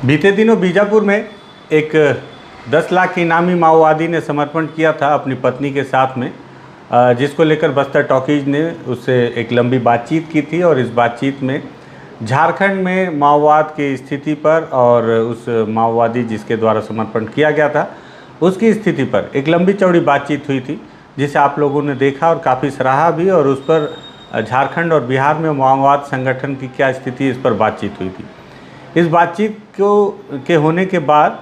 बीते दिनों बीजापुर में एक 10 लाख के इनामी माओवादी ने समर्पण किया था अपनी पत्नी के साथ में, जिसको लेकर बस्तर टॉकीज ने उससे एक लंबी बातचीत की थी। और इस बातचीत में झारखंड में माओवाद की स्थिति पर और उस माओवादी जिसके द्वारा समर्पण किया गया था उसकी स्थिति पर एक लंबी चौड़ी बातचीत हुई थी, जिसे आप लोगों ने देखा और काफ़ी सराहा भी। और उस पर झारखंड और बिहार में माओवाद संगठन की क्या स्थिति, इस पर बातचीत हुई थी। इस बातचीत के होने के बाद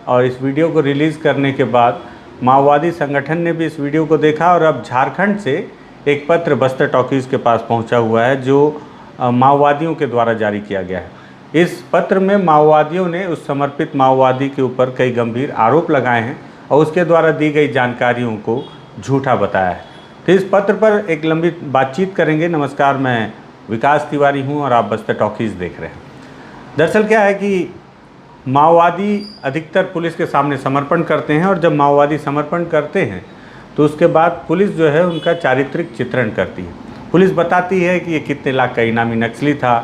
और इस वीडियो को रिलीज़ करने के बाद माओवादी संगठन ने भी इस वीडियो को देखा और अब झारखंड से एक पत्र बस्तर टॉकीज़ के पास पहुंचा हुआ है, जो माओवादियों के द्वारा जारी किया गया है। इस पत्र में माओवादियों ने उस समर्पित माओवादी के ऊपर कई गंभीर आरोप लगाए हैं और उसके द्वारा दी गई जानकारियों को झूठा बताया है। तो इस पत्र पर एक लंबी बातचीत करेंगे। नमस्कार, मैं विकास तिवारी हूं और आप बस्तर टॉकीज़ देख रहे हैं। दरअसल क्या है कि माओवादी अधिकतर पुलिस के सामने समर्पण करते हैं और जब माओवादी समर्पण करते हैं तो उसके बाद पुलिस जो है उनका चारित्रिक चित्रण करती है। पुलिस बताती है कि ये कितने लाख का इनामी नक्सली था,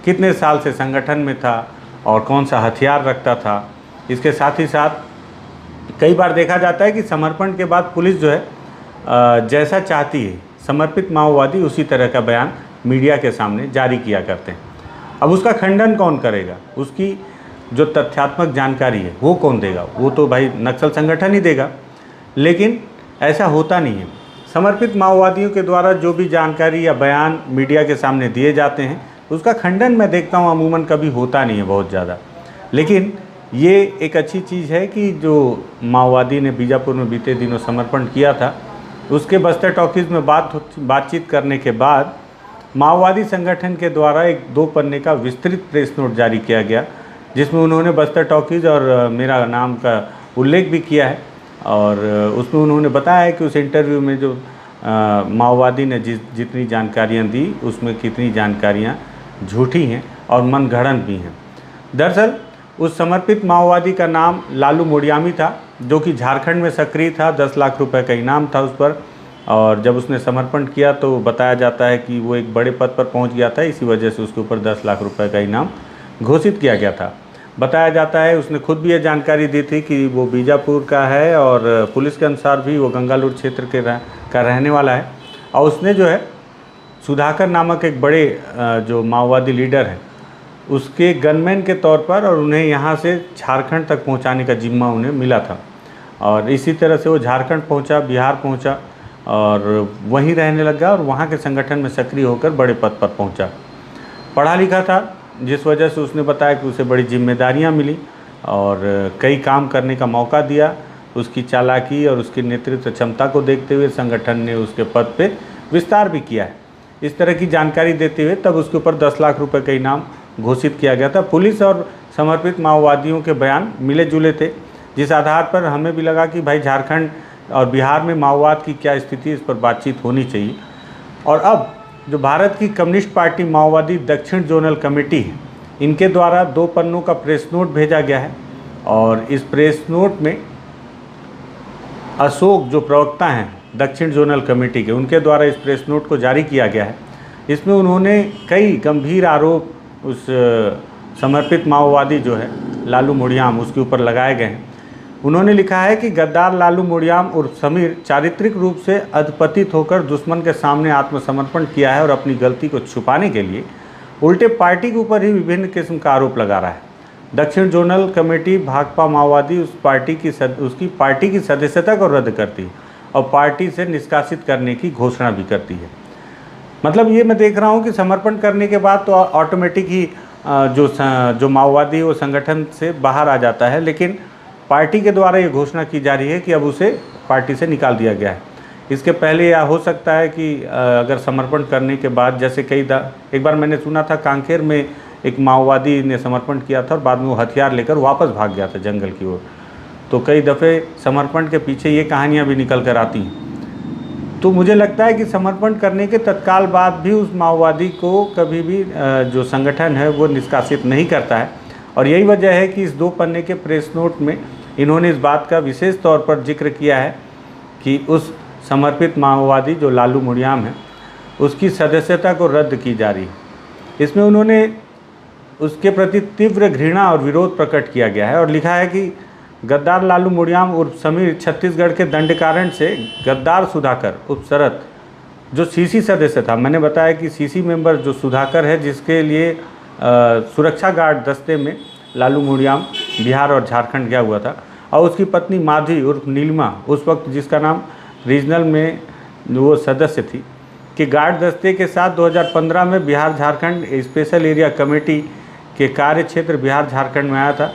कितने साल से संगठन में था और कौन सा हथियार रखता था। इसके साथ ही साथ कई बार देखा जाता है कि समर्पण के बाद पुलिस जो है जैसा चाहती है समर्पित माओवादी उसी तरह का बयान मीडिया के सामने जारी किया करते हैं। अब उसका खंडन कौन करेगा, उसकी जो तथ्यात्मक जानकारी है वो कौन देगा? वो तो भाई नक्सल संगठन ही देगा। लेकिन ऐसा होता नहीं है। समर्पित माओवादियों के द्वारा जो भी जानकारी या बयान मीडिया के सामने दिए जाते हैं उसका खंडन मैं देखता हूँ अमूमन कभी होता नहीं है बहुत ज़्यादा। लेकिन ये एक अच्छी चीज़ है कि जो माओवादी ने बीजापुर में बीते दिनों समर्पण किया था उसके बस्तर टॉकीज़ में बातचीत करने के बाद माओवादी संगठन के द्वारा एक 2 पन्ने का विस्तृत प्रेस नोट जारी किया गया, जिसमें उन्होंने बस्तर टॉकीज़ और मेरा नाम का उल्लेख भी किया है। और उसमें उन्होंने बताया है कि उस इंटरव्यू में जो माओवादी ने जितनी जानकारियां दी उसमें कितनी जानकारियां झूठी हैं और मनगढ़ंत भी हैं। दरअसल उस समर्पित माओवादी का नाम लालू मुड़ियामी था, जो कि झारखंड में सक्रिय था। 10 लाख रुपए का इनाम था उस पर। और जब उसने समर्पण किया तो बताया जाता है कि वो एक बड़े पद पर पहुंच गया था, इसी वजह से उसके ऊपर 10 लाख रुपए का इनाम घोषित किया गया था। बताया जाता है उसने खुद भी ये जानकारी दी थी कि वो बीजापुर का है और पुलिस के अनुसार भी वो गंगालूर क्षेत्र का रहने वाला है। और उसने जो है सुधाकर नामक एक बड़े जो माओवादी लीडर है उसके गनमैन के तौर पर और उन्हें यहाँ से झारखंड तक पहुँचाने का जिम्मा उन्हें मिला था। और इसी तरह से वो झारखंड पहुँचा, बिहार पहुँचा और वहीं रहने लगा और वहाँ के संगठन में सक्रिय होकर बड़े पद पर पहुँचा। पढ़ा लिखा था, जिस वजह से उसने बताया कि उसे बड़ी जिम्मेदारियां मिली और कई काम करने का मौका दिया। उसकी चालाकी और उसकी नेतृत्व क्षमता को देखते हुए संगठन ने उसके पद पे विस्तार भी किया है। इस तरह की जानकारी देते हुए तब उसके ऊपर 10 लाख रुपए का इनाम घोषित किया गया था। पुलिस और समर्पित माओवादियों के बयान मिले जुले थे, जिस आधार पर हमें भी लगा कि भाई झारखंड और बिहार में माओवाद की क्या स्थिति, इस पर बातचीत होनी चाहिए। और अब जो भारत की कम्युनिस्ट पार्टी माओवादी दक्षिण जोनल कमेटी है, इनके द्वारा 2 पन्नों का प्रेस नोट भेजा गया है। और इस प्रेस नोट में अशोक जो प्रवक्ता हैं दक्षिण जोनल कमेटी के, उनके द्वारा इस प्रेस नोट को जारी किया गया है। इसमें उन्होंने कई गंभीर आरोप उस समर्पित माओवादी जो है लालू मुड़ियाम उसके ऊपर लगाए गए हैं। उन्होंने लिखा है कि गद्दार लालू मुड़ियाम उर्फ समीर चारित्रिक रूप से अधपतित होकर दुश्मन के सामने आत्मसमर्पण किया है और अपनी गलती को छुपाने के लिए उल्टे पार्टी के ऊपर ही विभिन्न किस्म का आरोप लगा रहा है। दक्षिण जोनल कमेटी भाकपा माओवादी उसकी पार्टी की सदस्यता को रद्द करती है और पार्टी से निष्कासित करने की घोषणा भी करती है। मतलब ये मैं देख रहा हूँ कि समर्पण करने के बाद तो ऑटोमेटिक ही जो माओवादी वो संगठन से बाहर आ जाता है, लेकिन पार्टी के द्वारा ये घोषणा की जा रही है कि अब उसे पार्टी से निकाल दिया गया है। इसके पहले यह हो सकता है कि अगर समर्पण करने के बाद, जैसे एक बार मैंने सुना था कांकेर में एक माओवादी ने समर्पण किया था और बाद में वो हथियार लेकर वापस भाग गया था जंगल की ओर। तो कई दफ़े समर्पण के पीछे ये कहानियाँ भी निकल कर आती हैं। तो मुझे लगता है कि समर्पण करने के तत्काल बाद भी उस माओवादी को कभी भी जो संगठन है वो निष्कासित नहीं करता है। और यही वजह है कि इस 2 पन्ने के प्रेस नोट में इन्होंने इस बात का विशेष तौर पर जिक्र किया है कि उस समर्पित माओवादी जो लालू मुड़ियाम है उसकी सदस्यता को रद्द की जा रही है। इसमें उन्होंने उसके प्रति तीव्र घृणा और विरोध प्रकट किया गया है और लिखा है कि गद्दार लालू मुड़ियाम उर्फ समीर छत्तीसगढ़ के दंडकारण से गद्दार सुधाकर उर्फ शरद जो सीसी सदस्य था, मैंने बताया कि सीसी मेंबर जो सुधाकर है जिसके लिए सुरक्षा गार्ड दस्ते में लालू मुड़ियाम बिहार और झारखंड गया हुआ था, और उसकी पत्नी माधवी उर्फ नीलिमा उस वक्त जिसका नाम रीजनल में वो सदस्य थी कि गार्ड दस्ते के साथ 2015 में Bihar Jharkhand special area committee के कार्य क्षेत्र बिहार झारखंड में आया था।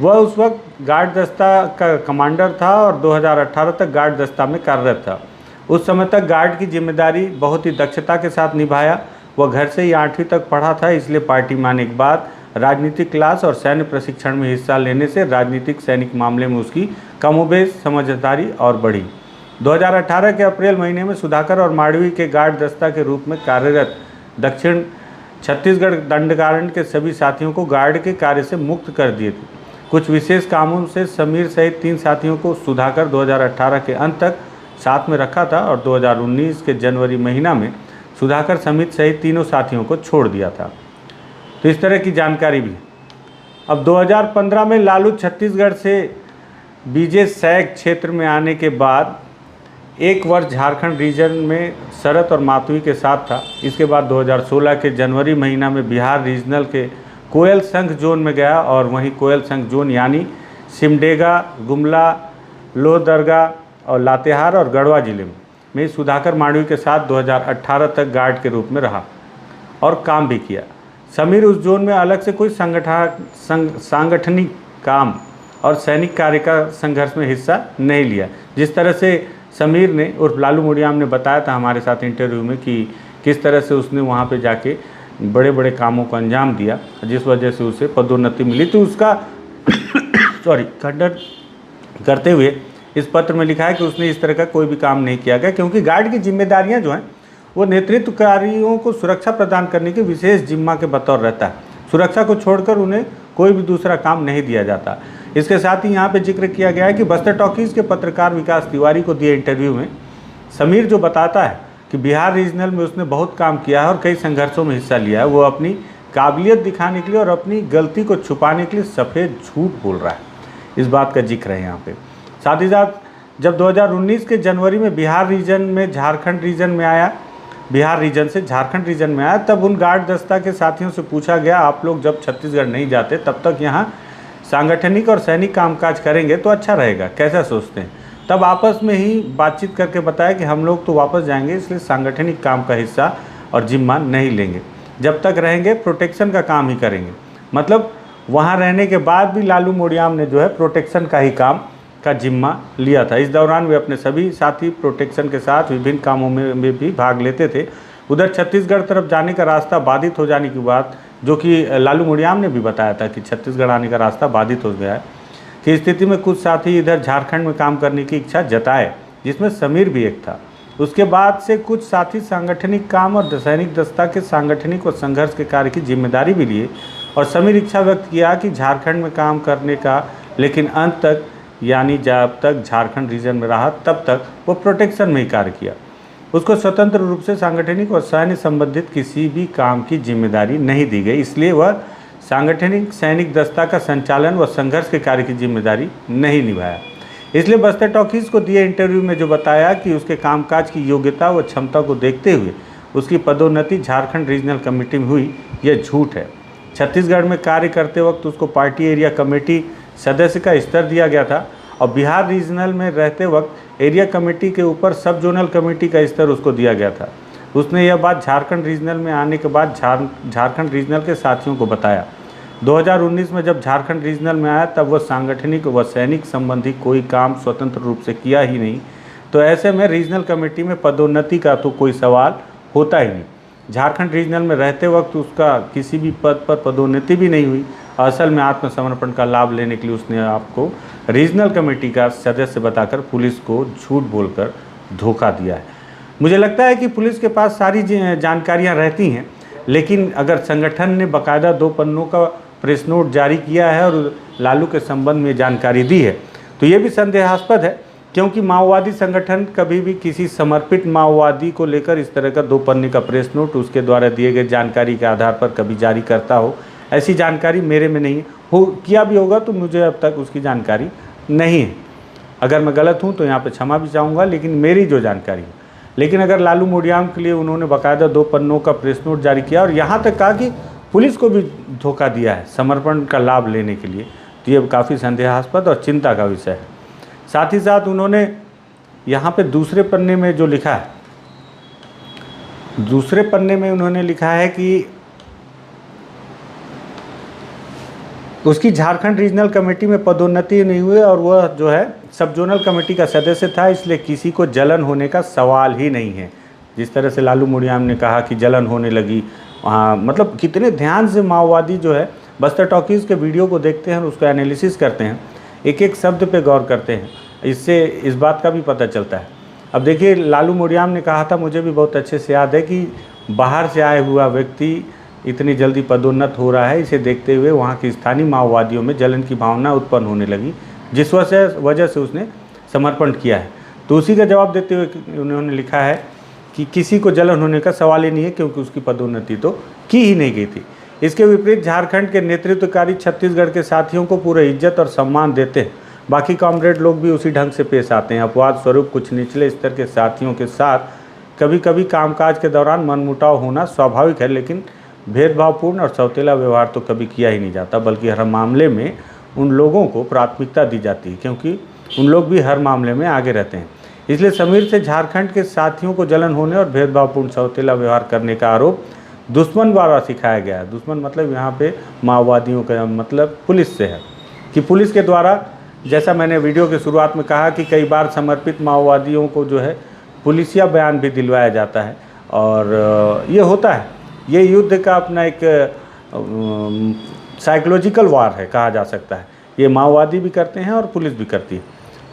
वह उस वक्त गार्ड दस्ता का कमांडर था और 2018 तक गार्ड दस्ता में कार्यरत था। उस समय तक गार्ड की जिम्मेदारी बहुत ही दक्षता के साथ निभाया। वह घर से ही 8वीं तक पढ़ा था, इसलिए पार्टी में आने के बाद राजनीतिक क्लास और सैन्य प्रशिक्षण में हिस्सा लेने से राजनीतिक सैनिक मामले में उसकी कमोबेश समझदारी और बढ़ी। 2018 के अप्रैल महीने में सुधाकर और मांडवी के गार्ड दस्ता के रूप में कार्यरत दक्षिण छत्तीसगढ़ दंडकारण के सभी साथियों को गार्ड के कार्य से मुक्त कर दिए थे। कुछ विशेष कामों से समीर सहित 3 साथियों को सुधाकर 2018 के अंत तक साथ में रखा था और 2019 के जनवरी महीना में सुधाकर समित सहित तीनों साथियों को छोड़ दिया था। तो इस तरह की जानकारी भी। अब 2015 में लालू छत्तीसगढ़ से बीजे सैग क्षेत्र में आने के बाद 1 वर्ष झारखंड रीजन में शरद और माधवी के साथ था। इसके बाद 2016 के जनवरी महीना में बिहार रीजनल के कोयल संघ जोन में गया और वहीं कोयल संघ जोन यानी सिमडेगा, गुमला, लोहरदगा और लातेहार और गढ़वा जिले में सुधाकर मांडवी के साथ 2018 तक गार्ड के रूप में रहा और काम भी किया। समीर उस जोन में अलग से कोई सांगठनिक काम और सैनिक कार्य का संघर्ष में हिस्सा नहीं लिया। जिस तरह से समीर ने उर्फ लालू मुड़ियाम ने बताया था हमारे साथ इंटरव्यू में कि किस तरह से उसने वहाँ पे जाके बड़े बड़े कामों को अंजाम दिया, जिस वजह से उसे पदोन्नति मिली। तो उसका खंडन करते हुए इस पत्र में लिखा है कि उसने इस तरह का कोई भी काम नहीं किया गया, क्योंकि गार्ड की जिम्मेदारियां जो हैं वो नेतृत्व कार्यों को सुरक्षा प्रदान करने की विशेष जिम्मा के बतौर रहता है। सुरक्षा को छोड़कर उन्हें कोई भी दूसरा काम नहीं दिया जाता। इसके साथ ही यहाँ पे जिक्र किया गया है कि बस्तर टॉकीज़ के पत्रकार विकास तिवारी को दिए इंटरव्यू में समीर जो बताता है कि बिहार रीजनल में उसने बहुत काम किया है और कई संघर्षों में हिस्सा लिया है, वो अपनी काबिलियत दिखाने के लिए और अपनी गलती को छुपाने के लिए सफ़ेद झूठ बोल रहा है। इस बात का जिक्र है यहाँ पे। साथ ही साथ जब 2019 के जनवरी में बिहार रीजन से झारखंड रीजन में आया, तब उन गार्ड दस्ता के साथियों से पूछा गया, आप लोग जब छत्तीसगढ़ नहीं जाते तब तक यहाँ सांगठनिक और सैनिक कामकाज करेंगे तो अच्छा रहेगा, कैसा सोचते हैं? तब आपस में ही बातचीत करके बताया कि हम लोग तो वापस जाएंगे, इसलिए सांगठनिक काम का हिस्सा और जिम्मा नहीं लेंगे। जब तक रहेंगे प्रोटेक्शन का काम ही करेंगे। मतलब वहाँ रहने के बाद भी लालू मुड़ियाम ने जो है प्रोटेक्शन का ही काम का जिम्मा लिया था। इस दौरान वे अपने सभी साथी प्रोटेक्शन के साथ विभिन्न कामों में भी भाग लेते थे। उधर छत्तीसगढ़ तरफ जाने का रास्ता बाधित हो जाने की बात, जो कि लालू मुड़ियाम ने भी बताया था कि छत्तीसगढ़ आने का रास्ता बाधित हो गया है, की स्थिति में कुछ साथी इधर झारखंड में काम करने की इच्छा जताए, जिसमें समीर भी एक था। उसके बाद से कुछ साथी सांगठनिक काम और सैनिक दस्ता के सांगठनिक और संघर्ष के कार्य की जिम्मेदारी भी लिए और समीर इच्छा व्यक्त किया कि झारखंड में काम करने का, लेकिन अंत तक यानी जब तक झारखंड रीजन में रहा तब तक वो प्रोटेक्शन में ही कार्य किया। उसको स्वतंत्र रूप से सांगठनिक और सैन्य संबंधित किसी भी काम की जिम्मेदारी नहीं दी गई, इसलिए वह सांगठनिक सैनिक दस्ता का संचालन व संघर्ष के कार्य की जिम्मेदारी नहीं निभाया। इसलिए बस्तर टॉकीज़ को दिए इंटरव्यू में जो बताया कि उसके कामकाज की योग्यता व क्षमता को देखते हुए उसकी पदोन्नति झारखंड रीजनल कमेटी में हुई, यह झूठ है। छत्तीसगढ़ में कार्य करते वक्त उसको पार्टी एरिया कमेटी सदस्य का स्तर दिया गया था और बिहार रीजनल में रहते वक्त एरिया कमेटी के ऊपर सब जोनल कमेटी का स्तर उसको दिया गया था। उसने यह बात झारखंड रीजनल में आने के बाद झारखंड रीजनल के साथियों को बताया। 2019 में जब झारखंड रीजनल में आया तब वह सांगठनिक व सैनिक संबंधी कोई काम स्वतंत्र रूप से किया ही नहीं, तो ऐसे में रीजनल कमेटी में पदोन्नति का तो कोई सवाल होता ही नहीं। झारखंड रीजनल में रहते वक्त उसका किसी भी पद पर पदोन्नति भी नहीं हुई। असल में आत्मसमर्पण का लाभ लेने के लिए उसने आपको रीजनल कमेटी का सदस्य बताकर पुलिस को झूठ बोलकर धोखा दिया है। मुझे लगता है कि पुलिस के पास सारी जानकारियां रहती हैं, लेकिन अगर संगठन ने बाकायदा 2 पन्नों का प्रेस नोट जारी किया है और लालू के संबंध में जानकारी दी है, तो ये भी संदेहास्पद है, क्योंकि माओवादी संगठन कभी भी किसी समर्पित माओवादी को लेकर इस तरह का 2 पन्ने का प्रेस नोट उसके द्वारा दिए गए जानकारी के आधार पर कभी जारी करता हो ऐसी जानकारी मेरे में नहीं हो, किया भी होगा तो मुझे अब तक उसकी जानकारी नहीं है। अगर मैं गलत हूँ तो यहाँ पे क्षमा भी चाहूँगा, लेकिन मेरी जो जानकारी है। लेकिन अगर लालू मोडियाम के लिए उन्होंने बाकायदा 2 पन्नों का प्रेस नोट जारी किया और यहाँ तक कहा कि पुलिस को भी धोखा दिया है समर्पण का लाभ लेने के लिए, तो ये काफ़ी संदेहास्पद और चिंता का विषय है। साथ ही साथ उन्होंने यहाँ पे दूसरे पन्ने में जो लिखा है, दूसरे पन्ने में उन्होंने लिखा है कि उसकी झारखंड रीजनल कमेटी में पदोन्नति नहीं हुई और वह जो है सब जोनल कमेटी का सदस्य था, इसलिए किसी को जलन होने का सवाल ही नहीं है। जिस तरह से लालू मोडियाम ने कहा कि जलन होने लगी, वहाँ मतलब कितने ध्यान से माओवादी जो है बस्तर टॉकीज़ के वीडियो को देखते हैं और उसका एनालिसिस करते हैं, एक एक शब्द पे गौर करते हैं, इससे इस बात का भी पता चलता है। अब देखिए, लालू मोडियाम ने कहा था, मुझे भी बहुत अच्छे से याद है, कि बाहर से आया हुआ व्यक्ति इतनी जल्दी पदोन्नत हो रहा है, इसे देखते हुए वहाँ के स्थानीय माओवादियों में जलन की भावना उत्पन्न होने लगी, जिस वजह से उसने समर्पण किया है। तो उसी का जवाब देते हुए उन्होंने लिखा है कि किसी को जलन होने का सवाल ही नहीं है, क्योंकि उसकी पदोन्नति तो की ही नहीं गई थी। इसके विपरीत झारखंड के नेतृत्वकारी छत्तीसगढ़ के साथियों को पूरे इज्जत और सम्मान देते हैं। बाकी कॉमरेड लोग भी उसी ढंग से पेश आते हैं। अपवाद स्वरूप कुछ निचले स्तर के साथियों के साथ कभी कभी कामकाज के दौरान मनमुटाव होना स्वाभाविक है, लेकिन भेदभावपूर्ण और सौतेला व्यवहार तो कभी किया ही नहीं जाता, बल्कि हर मामले में उन लोगों को प्राथमिकता दी जाती है, क्योंकि उन लोग भी हर मामले में आगे रहते हैं। इसलिए समीर से झारखंड के साथियों को जलन होने और भेदभावपूर्ण सौतेला व्यवहार करने का आरोप दुश्मन द्वारा सिखाया गया है। दुश्मन मतलब यहाँ पे माओवादियों का मतलब पुलिस से है, कि पुलिस के द्वारा, जैसा मैंने वीडियो के शुरुआत में कहा कि कई बार समर्पित माओवादियों को जो है पुलिसिया बयान भी दिलवाया जाता है, और ये होता है, ये युद्ध का अपना एक साइकोलॉजिकल वार है कहा जा सकता है। ये माओवादी भी करते हैं और पुलिस भी करती है।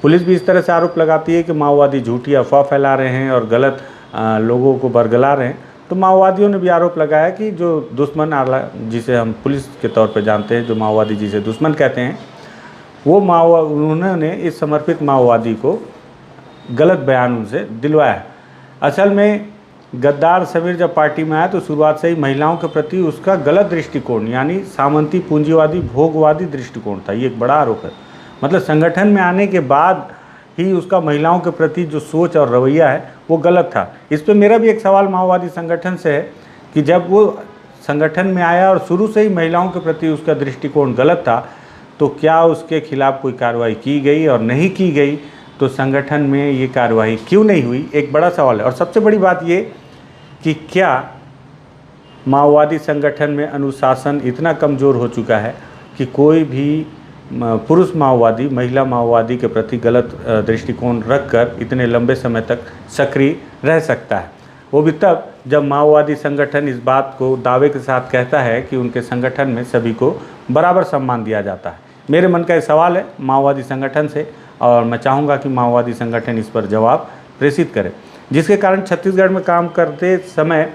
पुलिस भी इस तरह से आरोप लगाती है कि माओवादी झूठी अफवाह फैला रहे हैं और गलत लोगों को बरगला रहे हैं। तो माओवादियों ने भी आरोप लगाया कि जो दुश्मन आला, जिसे हम पुलिस के तौर पर जानते हैं, जो माओवादी जिसे दुश्मन कहते हैं, वो उन्होंने इस समर्पित माओवादी को गलत बयान उनसे दिलवाया है। असल में गद्दार समीर जब पार्टी में आया तो शुरुआत से ही महिलाओं के प्रति उसका गलत दृष्टिकोण, यानी सामंती पूंजीवादी भोगवादी दृष्टिकोण था। ये एक बड़ा आरोप है। मतलब संगठन में आने के बाद ही उसका महिलाओं के प्रति जो सोच और रवैया है वो गलत था। इस पर मेरा भी एक सवाल माओवादी संगठन से है कि जब वो संगठन में आया और शुरू से ही महिलाओं के प्रति उसका दृष्टिकोण गलत था, तो क्या उसके खिलाफ कोई कार्रवाई की गई, और नहीं की गई तो संगठन में ये कार्रवाई क्यों नहीं हुई, एक बड़ा सवाल है। और सबसे बड़ी बात ये कि क्या माओवादी संगठन में अनुशासन इतना कमज़ोर हो चुका है कि कोई भी पुरुष माओवादी महिला माओवादी के प्रति गलत दृष्टिकोण रखकर इतने लंबे समय तक सक्रिय रह सकता है, वो भी तब जब माओवादी संगठन इस बात को दावे के साथ कहता है कि उनके संगठन में सभी को बराबर सम्मान दिया जाता है। मेरे मन का ये सवाल है माओवादी संगठन से, और मैं चाहूँगा कि माओवादी संगठन इस पर जवाब प्रेषित करे, जिसके कारण छत्तीसगढ़ में काम करते समय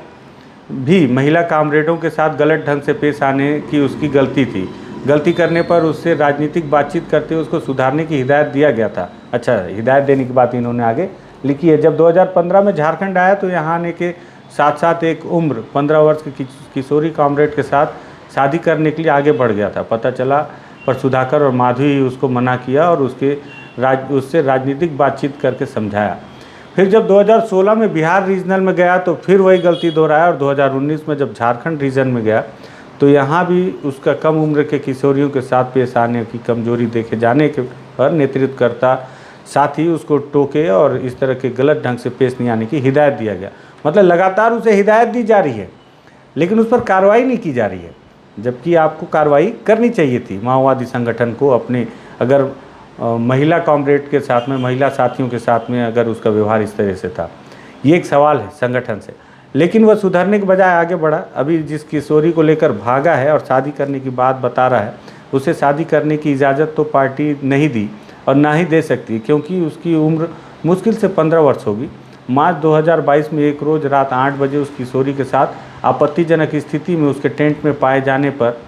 भी महिला कामरेडों के साथ गलत ढंग से पेश आने की उसकी गलती थी। गलती करने पर उससे राजनीतिक बातचीत करते हुए उसको सुधारने की हिदायत दिया गया था। अच्छा, हिदायत देने की बात इन्होंने आगे लिखी है। जब 2015 में झारखंड आया तो यहाँ आने के साथ साथ एक उम्र 15 वर्ष की किशोरी कामरेड के साथ शादी करने के लिए आगे बढ़ गया था। पता चला पर सुधाकर और माधवी उसको मना किया और उससे राजनीतिक बातचीत करके समझाया। फिर जब 2016 में बिहार रीजनल में गया तो फिर वही गलती दोहराया, और 2019 में जब झारखंड रीजन में गया तो यहाँ भी उसका कम उम्र के किशोरियों के साथ पेश आने की कमजोरी देखे जाने के पर नेतृत्वकर्ता साथ ही उसको टोके और इस तरह के गलत ढंग से पेश नहीं आने की हिदायत दिया गया। मतलब लगातार उसे हिदायत दी जा रही है, लेकिन उस पर कार्रवाई नहीं की जा रही है, जबकि आपको कार्रवाई करनी चाहिए थी माओवादी संगठन को अपने, अगर महिला कॉमरेड के साथ में, महिला साथियों के साथ में अगर उसका व्यवहार इस तरह से था। ये एक सवाल है संगठन से, लेकिन वह सुधरने के बजाय आगे बढ़ा। अभी जिस किशोरी को लेकर भागा है और शादी करने की बात बता रहा है, उसे शादी करने की इजाज़त तो पार्टी नहीं दी और ना ही दे सकती, क्योंकि उसकी उम्र मुश्किल से 15 वर्ष होगी। मार्च 2022 में एक रोज़ रात 8 बजे उस किशोरी के साथ आपत्तिजनक स्थिति में उसके टेंट में पाए जाने पर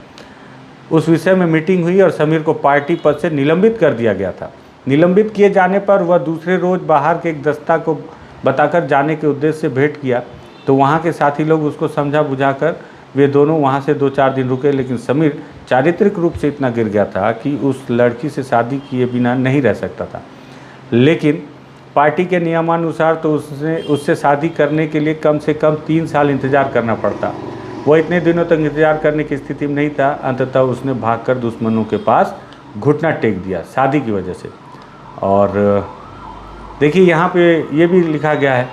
उस विषय में मीटिंग हुई और समीर को पार्टी पद से निलंबित कर दिया गया था। निलंबित किए जाने पर वह दूसरे रोज़ बाहर के एक दस्ता को बताकर जाने के उद्देश्य से भेंट किया, तो वहाँ के साथी लोग उसको समझा बुझाकर वे दोनों वहाँ से 2-4 दिन रुके, लेकिन समीर चारित्रिक रूप से इतना गिर गया था कि उस लड़की से शादी किए बिना नहीं रह सकता था। लेकिन पार्टी के नियमानुसार तो उससे शादी करने के लिए कम से कम 3 साल इंतज़ार करना पड़ता। वह इतने दिनों तक इंतज़ार करने की स्थिति में नहीं था। अंततः उसने भागकर दुश्मनों के पास घुटना टेक दिया शादी की वजह से। और देखिए यहाँ पे ये भी लिखा गया है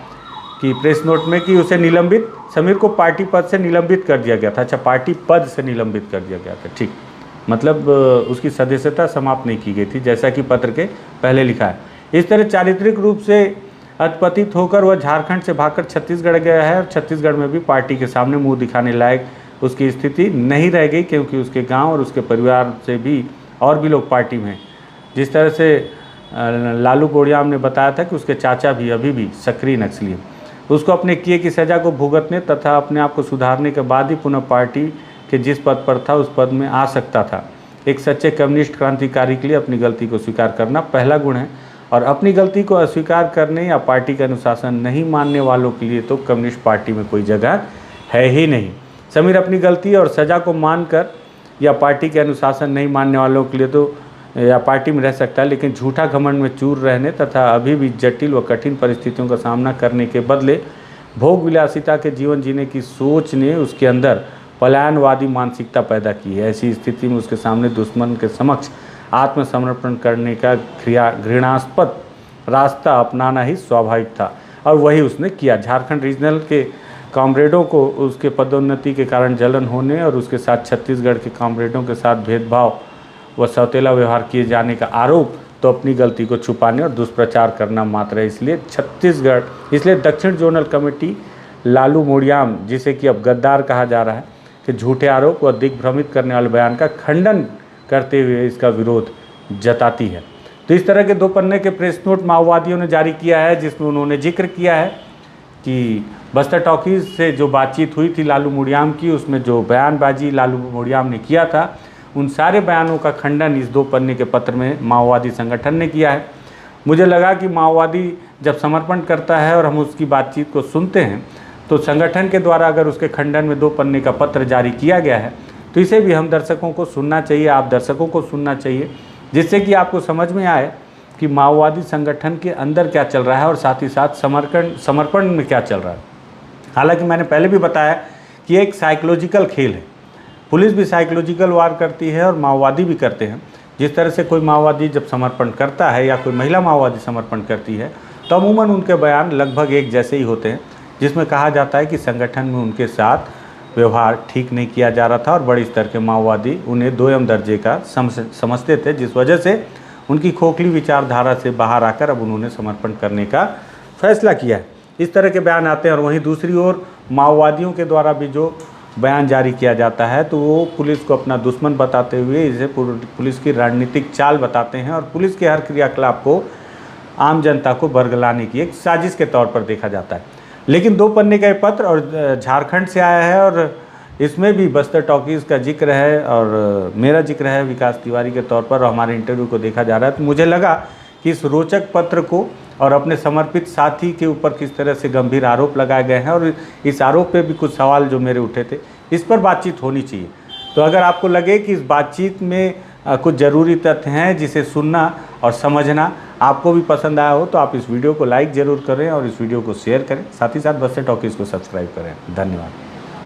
कि प्रेस नोट में कि उसे निलंबित, समीर को पार्टी पद से निलंबित कर दिया गया था। अच्छा, पार्टी पद से निलंबित कर दिया गया था, ठीक, मतलब उसकी सदस्यता समाप्त नहीं की गई थी, जैसा कि पत्र के पहले लिखा है। इस तरह चारित्रिक रूप से अधपतित होकर वह झारखंड से भागकर छत्तीसगढ़ गया है और छत्तीसगढ़ में भी पार्टी के सामने मुंह दिखाने लायक उसकी स्थिति नहीं रह गई, क्योंकि उसके गांव और उसके परिवार से भी और भी लोग पार्टी में हैं। जिस तरह से लालू बोड़ियाम ने बताया था कि उसके चाचा भी अभी भी सक्रिय नक्सली हैं। उसको अपने किए की सज़ा को भुगतने तथा अपने आप को सुधारने के बाद ही पुनः पार्टी के जिस पद पर था उस पद में आ सकता था। एक सच्चे कम्युनिस्ट क्रांतिकारी के लिए अपनी गलती को स्वीकार करना पहला गुण है, और अपनी गलती को अस्वीकार करने या पार्टी का अनुशासन नहीं मानने वालों के लिए तो कम्युनिस्ट पार्टी में कोई जगह है ही नहीं। समीर अपनी गलती और सज़ा को मानकर या पार्टी के अनुशासन नहीं मानने वालों के लिए तो या पार्टी में रह सकता है, लेकिन झूठा घमंड में चूर रहने तथा अभी भी जटिल व कठिन परिस्थितियों का सामना करने के बदले भोग विलासिता के जीवन जीने की सोच ने उसके अंदर पलायनवादी मानसिकता पैदा की है। ऐसी स्थिति में उसके सामने दुश्मन के समक्ष आत्मसमर्पण करने का घृणास्पद रास्ता अपनाना ही स्वाभाविक था, और वही उसने किया। झारखंड रीजनल के कॉमरेडों को उसके पदोन्नति के कारण जलन होने और उसके साथ छत्तीसगढ़ के कॉमरेडों के साथ भेदभाव व सौतेला व्यवहार किए जाने का आरोप तो अपनी गलती को छुपाने और दुष्प्रचार करना मात्र है। इसलिए दक्षिण जोनल कमेटी लालू मोड़ियाम, जिसे कि अब गद्दार कहा जा रहा है, कि झूठे आरोप व दिग्भ्रमित करने वाले बयान का खंडन करते हुए इसका विरोध जताती है। तो इस तरह के 2 पन्ने के प्रेस नोट माओवादियों ने जारी किया है, जिसमें उन्होंने जिक्र किया है कि बस्तर टॉकीज़ से जो बातचीत हुई थी लालू मोड़ियाम की, उसमें जो बयानबाजी लालू मोड़ियाम ने किया था, उन सारे बयानों का खंडन इस 2 पन्ने के पत्र में माओवादी संगठन ने किया है। मुझे लगा कि माओवादी जब समर्पण करता है और हम उसकी बातचीत को सुनते हैं, तो संगठन के द्वारा अगर उसके खंडन में 2 पन्ने का पत्र जारी किया गया है, तो इसे भी हम दर्शकों को सुनना चाहिए, आप दर्शकों को सुनना चाहिए, जिससे कि आपको समझ में आए कि माओवादी संगठन के अंदर क्या चल रहा है और साथ ही साथ समर्पण में क्या चल रहा है। हालांकि मैंने पहले भी बताया कि एक साइकोलॉजिकल खेल है। पुलिस भी साइकोलॉजिकल वार करती है और माओवादी भी करते हैं। जिस तरह से कोई माओवादी जब समर्पण करता है या कोई महिला माओवादी समर्पण करती है, तो अमूमन उनके बयान लगभग एक जैसे ही होते हैं, जिसमें कहा जाता है कि संगठन में उनके साथ व्यवहार ठीक नहीं किया जा रहा था और बड़े स्तर के माओवादी उन्हें 2M दर्जे का समझते थे, जिस वजह से उनकी खोखली विचारधारा से बाहर आकर अब उन्होंने समर्पण करने का फैसला किया है। इस तरह के बयान आते हैं। और वहीं दूसरी ओर माओवादियों के द्वारा भी जो बयान जारी किया जाता है, तो वो पुलिस को अपना दुश्मन बताते हुए इसे पुलिस की रणनीतिक चाल बताते हैं और पुलिस के हर क्रियाकलाप को आम जनता को बरगलाने की एक साजिश के तौर पर देखा जाता है। लेकिन 2 पन्ने का पत्र और झारखंड से आया है और इसमें भी बस्तर टॉकीज़ का जिक्र है और मेरा जिक्र है विकास तिवारी के तौर पर, हमारे इंटरव्यू को देखा जा रहा है। तो मुझे लगा कि इस रोचक पत्र को और अपने समर्पित साथी के ऊपर किस तरह से गंभीर आरोप लगाए गए हैं और इस आरोप पे भी कुछ सवाल जो मेरे उठे थे, इस पर बातचीत होनी चाहिए। तो अगर आपको लगे कि इस बातचीत में कुछ ज़रूरी तथ्य हैं जिसे सुनना और समझना आपको भी पसंद आया हो, तो आप इस वीडियो को लाइक ज़रूर करें और इस वीडियो को शेयर करें, साथ ही साथ बस्तर टॉकीज़ को सब्सक्राइब करें। धन्यवाद।